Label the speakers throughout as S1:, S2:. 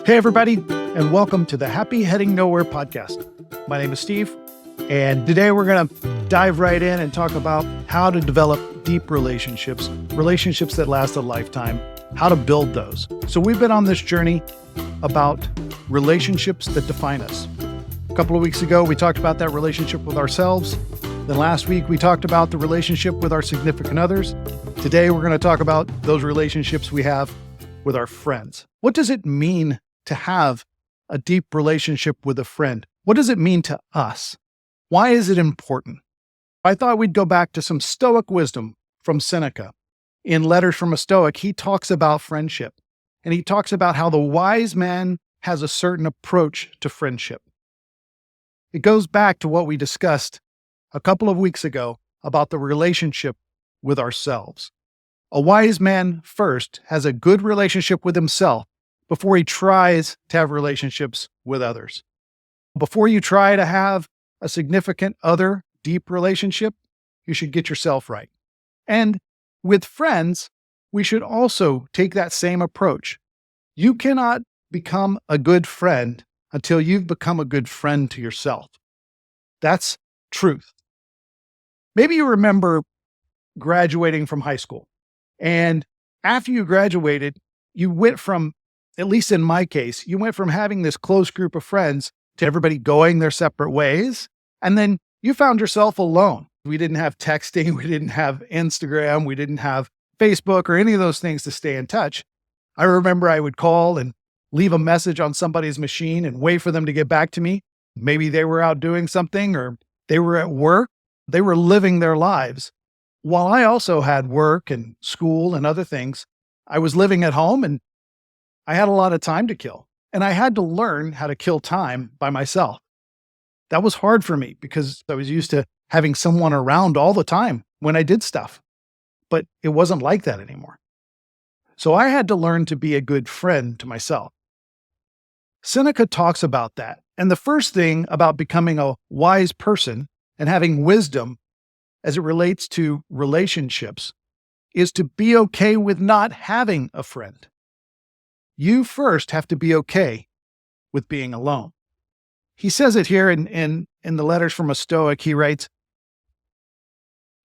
S1: Hey, everybody, and welcome to the Happy Heading Nowhere podcast. My name is Steve, and today we're going to dive right in and talk about how to develop deep relationships that last a lifetime, how to build those. So we've been on this journey about relationships that define us. A couple of weeks ago, we talked about that relationship with ourselves. Then last week, we talked about the relationship with our significant others. Today, we're going to talk about those relationships we have with our friends. What does it mean to have a deep relationship with a friend? What does it mean to us? Why is it important? I thought we'd go back to some Stoic wisdom from Seneca. In Letters from a Stoic, he talks about friendship, and he talks about how the wise man has a certain approach to friendship. It goes back to what we discussed a couple of weeks ago about the relationship with ourselves. A wise man first has a good relationship with himself before he tries to have relationships with others. Before you try to have a significant other deep relationship, you should get yourself right. And with friends, we should also take that same approach. You cannot become a good friend until you've become a good friend to yourself. That's truth. Maybe you remember graduating from high school. And after you graduated, you went from, at least in my case, you went from having this close group of friends to everybody going their separate ways. And then you found yourself alone. We didn't have texting. We didn't have Instagram. We didn't have Facebook or any of those things to stay in touch. I remember I would call and leave a message on somebody's machine and wait for them to get back to me. Maybe they were out doing something or they were at work. They were living their lives. While I also had work and school and other things, I was living at home and I had a lot of time to kill. And I had to learn how to kill time by myself. That was hard for me because I was used to having someone around all the time when I did stuff. But it wasn't like that anymore. So I had to learn to be a good friend to myself. Seneca talks about that. And the first thing about becoming a wise person and having wisdom as it relates to relationships is to be okay with not having a friend. You first have to be okay with being alone. He says it here in the Letters from a Stoic. He writes,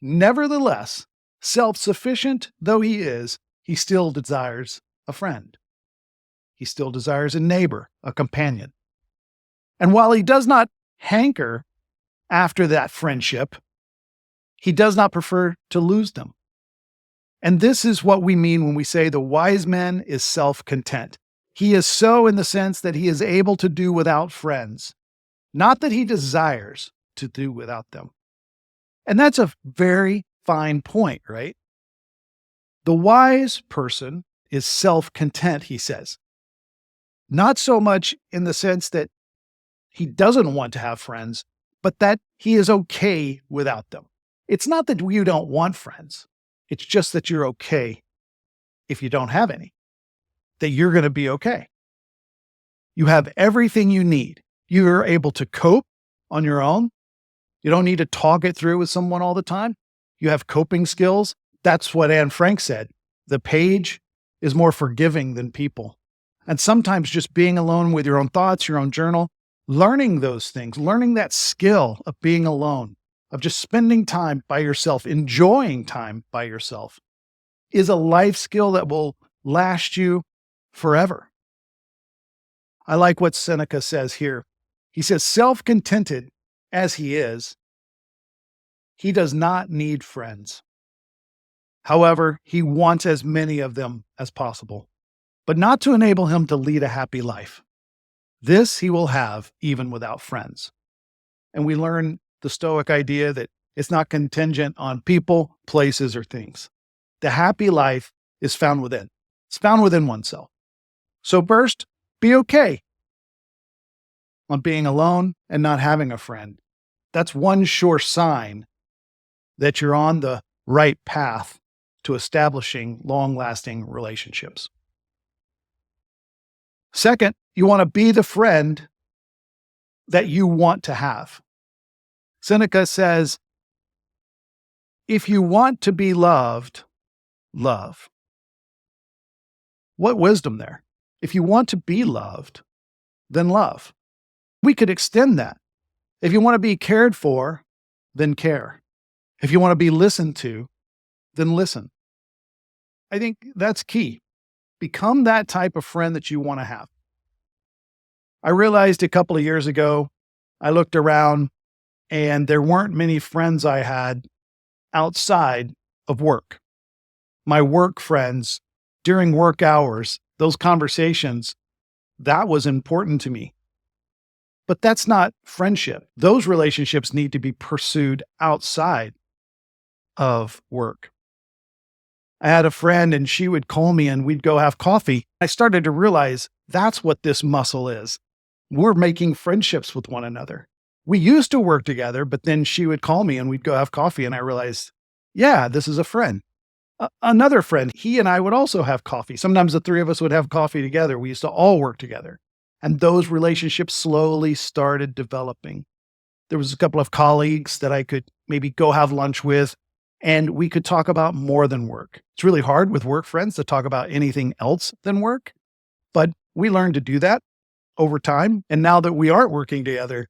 S1: "Nevertheless, self-sufficient though he is, he still desires a friend. He still desires a neighbor, a companion. And while he does not hanker after that friendship, he does not prefer to lose them." And this is what we mean when we say the wise man is self-content. He is so in the sense that he is able to do without friends, not that he desires to do without them. And that's a very fine point, right? The wise person is self-content, he says. Not so much in the sense that he doesn't want to have friends, but that he is okay without them. It's not that you don't want friends. It's just that you're okay if you don't have any, that you're going to be okay. You have everything you need. You're able to cope on your own. You don't need to talk it through with someone all the time. You have coping skills. That's what Anne Frank said. The page is more forgiving than people. And sometimes just being alone with your own thoughts, your own journal, learning those things, learning that skill of being alone, of just spending time by yourself, enjoying time by yourself, is a life skill that will last you forever. I like what Seneca says here. He says, self-contented as he is, he does not need friends. However, he wants as many of them as possible, but not to enable him to lead a happy life. This he will have even without friends. And we learn the Stoic idea that it's not contingent on people, places, or things. The happy life is found within. It's found within oneself. So first, be okay on being alone and not having a friend. That's one sure sign that you're on the right path to establishing long-lasting relationships. Second, you want to be the friend that you want to have. Seneca says, if you want to be loved, love. What wisdom there. If you want to be loved, then love. We could extend that. If you want to be cared for, then care. If you want to be listened to, then listen. I think that's key. Become that type of friend that you want to have. I realized a couple of years ago, I looked around and there weren't many friends I had outside of work. My work friends during work hours, those conversations, that was important to me. But that's not friendship. Those relationships need to be pursued outside of work. I had a friend and she would call me and we'd go have coffee. I started to realize that's what this muscle is. We're making friendships with one another. We used to work together, but then she would call me and we'd go have coffee. And I realized, yeah, this is a friend. Another friend, he and I would also have coffee. Sometimes the three of us would have coffee together. We used to all work together. And those relationships slowly started developing. There was a couple of colleagues that I could maybe go have lunch with, and we could talk about more than work. It's really hard with work friends to talk about anything else than work, but we learned to do that over time. And now that we aren't working together,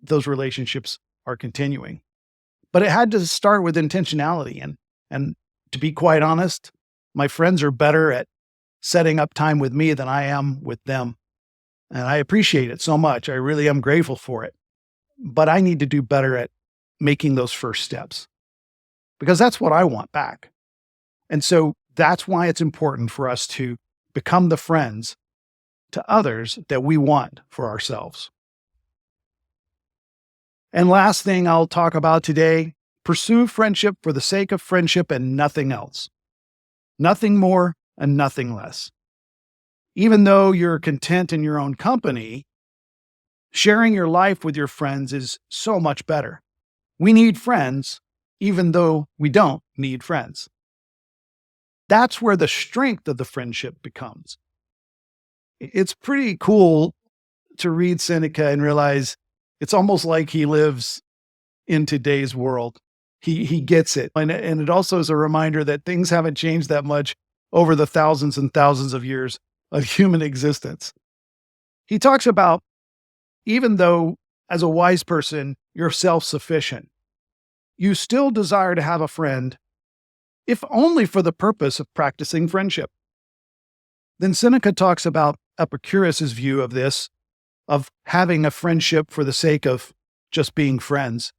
S1: those relationships are continuing. But it had to start with intentionality. And to be quite honest, my friends are better at setting up time with me than I am with them. And I appreciate it so much. I really am grateful for it. But I need to do better at making those first steps because that's what I want back. And so that's why it's important for us to become the friends to others that we want for ourselves. And last thing I'll talk about today, pursue friendship for the sake of friendship and nothing else. Nothing more and nothing less. Even though you're content in your own company, sharing your life with your friends is so much better. We need friends, even though we don't need friends. That's where the strength of the friendship becomes. It's pretty cool to read Seneca and realize it's almost like he lives in today's world. He gets it. And it also is a reminder that things haven't changed that much over the thousands and thousands of years of human existence. He talks about, even though as a wise person, you're self-sufficient, you still desire to have a friend, if only for the purpose of practicing friendship. Then Seneca talks about Epicurus's view of this, of having a friendship for the sake of just being friends,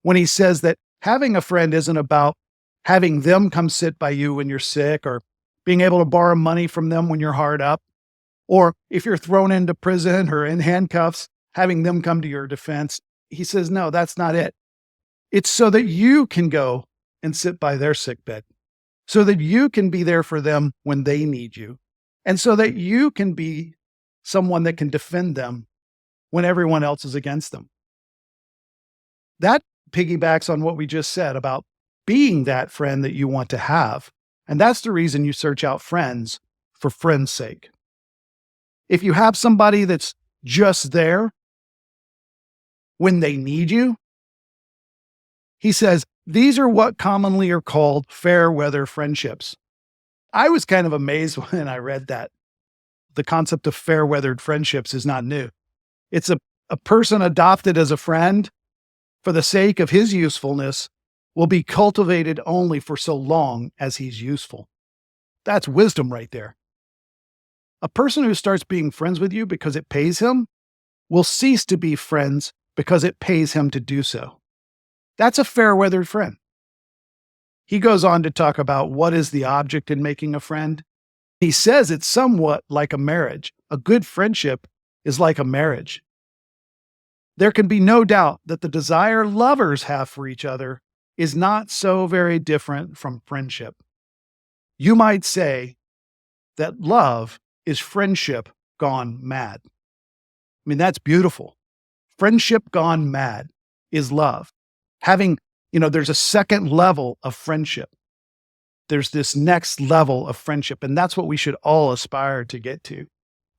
S1: when he says that having a friend isn't about having them come sit by you when you're sick, or being able to borrow money from them when you're hard up, or if you're thrown into prison or in handcuffs, having them come to your defense. He says, no, that's not it. It's so that you can go and sit by their sickbed, so that you can be there for them when they need you, and so that you can be someone that can defend them when everyone else is against them. That piggybacks on what we just said about being that friend that you want to have. And that's the reason you search out friends for friends' sake. If you have somebody that's just there when they need you, he says, these are what commonly are called fair weather friendships. I was kind of amazed when I read that. The concept of fair weathered friendships is not new. It's a person adopted as a friend for the sake of his usefulness will be cultivated only for so long as he's useful. That's wisdom right there. A person who starts being friends with you because it pays him will cease to be friends because it pays him to do so. That's a fair-weathered friend. He goes on to talk about what is the object in making a friend. He says it's somewhat like a marriage. A good friendship is like a marriage. There can be no doubt that the desire lovers have for each other is not so very different from friendship. You might say that love is friendship gone mad. I mean, that's beautiful. Friendship gone mad is love. There's a second level of friendship. There's this next level of friendship, and that's what we should all aspire to get to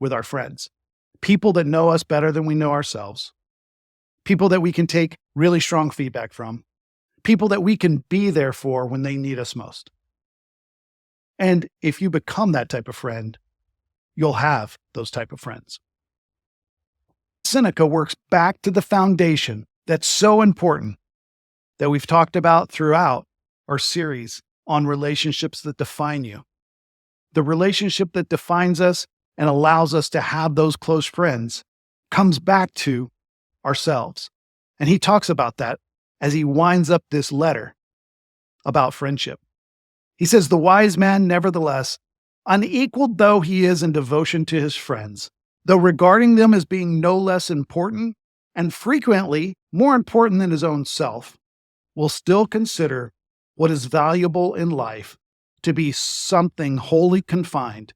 S1: with our friends. People that know us better than we know ourselves. People that we can take really strong feedback from. People that we can be there for when they need us most. And if you become that type of friend, you'll have those type of friends. Seneca works back to the foundation that's so important that we've talked about throughout our series on relationships that define you. The relationship that defines us and allows us to have those close friends comes back to ourselves. And he talks about that as he winds up this letter about friendship. He says, "The wise man, nevertheless, unequaled though he is in devotion to his friends, though regarding them as being no less important and frequently more important than his own self, will still consider what is valuable in life to be something wholly confined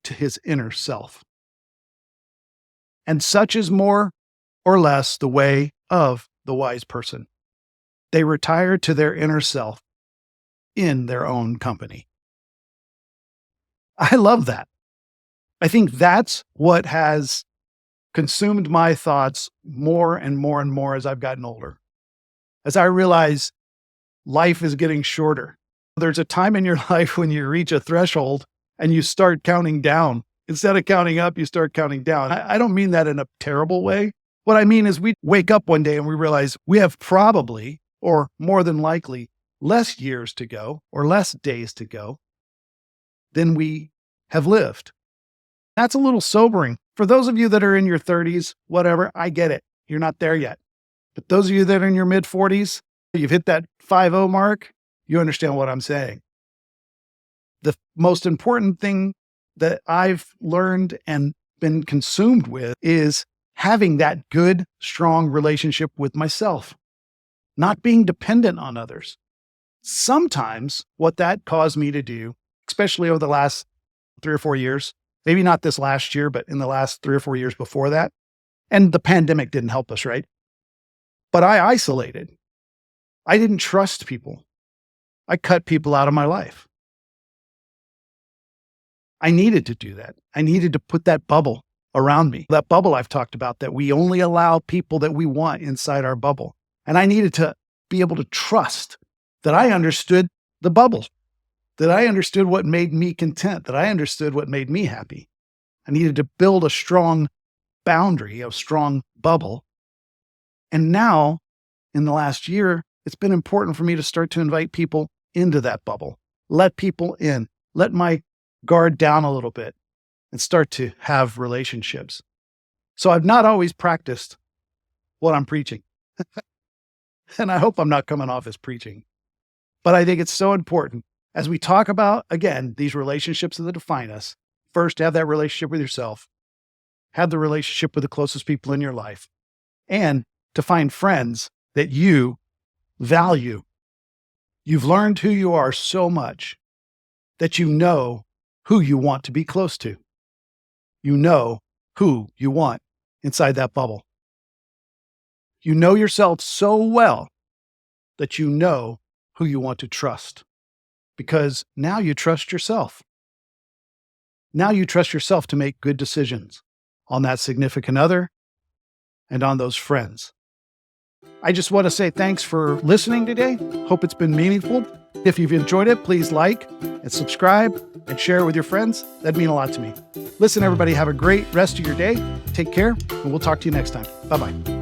S1: to his inner self. And such is more or less the way of the wise person. They retire to their inner self in their own company." I love that. I think that's what has consumed my thoughts more and more and more as I've gotten older. As I realize life is getting shorter. There's a time in your life when you reach a threshold and you start counting down. Instead of counting up, you start counting down. I don't mean that in a terrible way. What I mean is we wake up one day and we realize we have probably, or more than likely, less years to go or less days to go than we have lived. That's a little sobering. For those of you that are in your 30s, whatever, I get it. You're not there yet. But those of you that are in your mid 40s, you've hit that 50 mark, you understand what I'm saying. The most important thing that I've learned and been consumed with is having that good, strong relationship with myself, not being dependent on others. Sometimes what that caused me to do, especially over the last 3 or 4 years, maybe not this last year, but in the last 3 or 4 years before that, and the pandemic didn't help us, right? But I isolated. I didn't trust people. I cut people out of my life. I needed to do that. I needed to put that bubble around me. That bubble I've talked about, that we only allow people that we want inside our bubble. And I needed to be able to trust that I understood the bubble, that I understood what made me content, that I understood what made me happy. I needed to build a strong boundary, a strong bubble. And now, in the last year, it's been important for me to start to invite people into that bubble, let people in, let my guard down a little bit, and start to have relationships. So I've not always practiced what I'm preaching. And I hope I'm not coming off as preaching. But I think it's so important as we talk about, again, these relationships that define us. First, have that relationship with yourself, have the relationship with the closest people in your life, and to find friends that you value. You've learned who you are so much that you know who you want to be close to. You know who you want inside that bubble. You know yourself so well that you know who you want to trust, because now you trust yourself. Now you trust yourself to make good decisions on that significant other and on those friends. I just want to say thanks for listening today. Hope it's been meaningful. If you've enjoyed it, please like and subscribe and share it with your friends. That'd mean a lot to me. Listen, everybody, have a great rest of your day. Take care, and we'll talk to you next time. Bye-bye.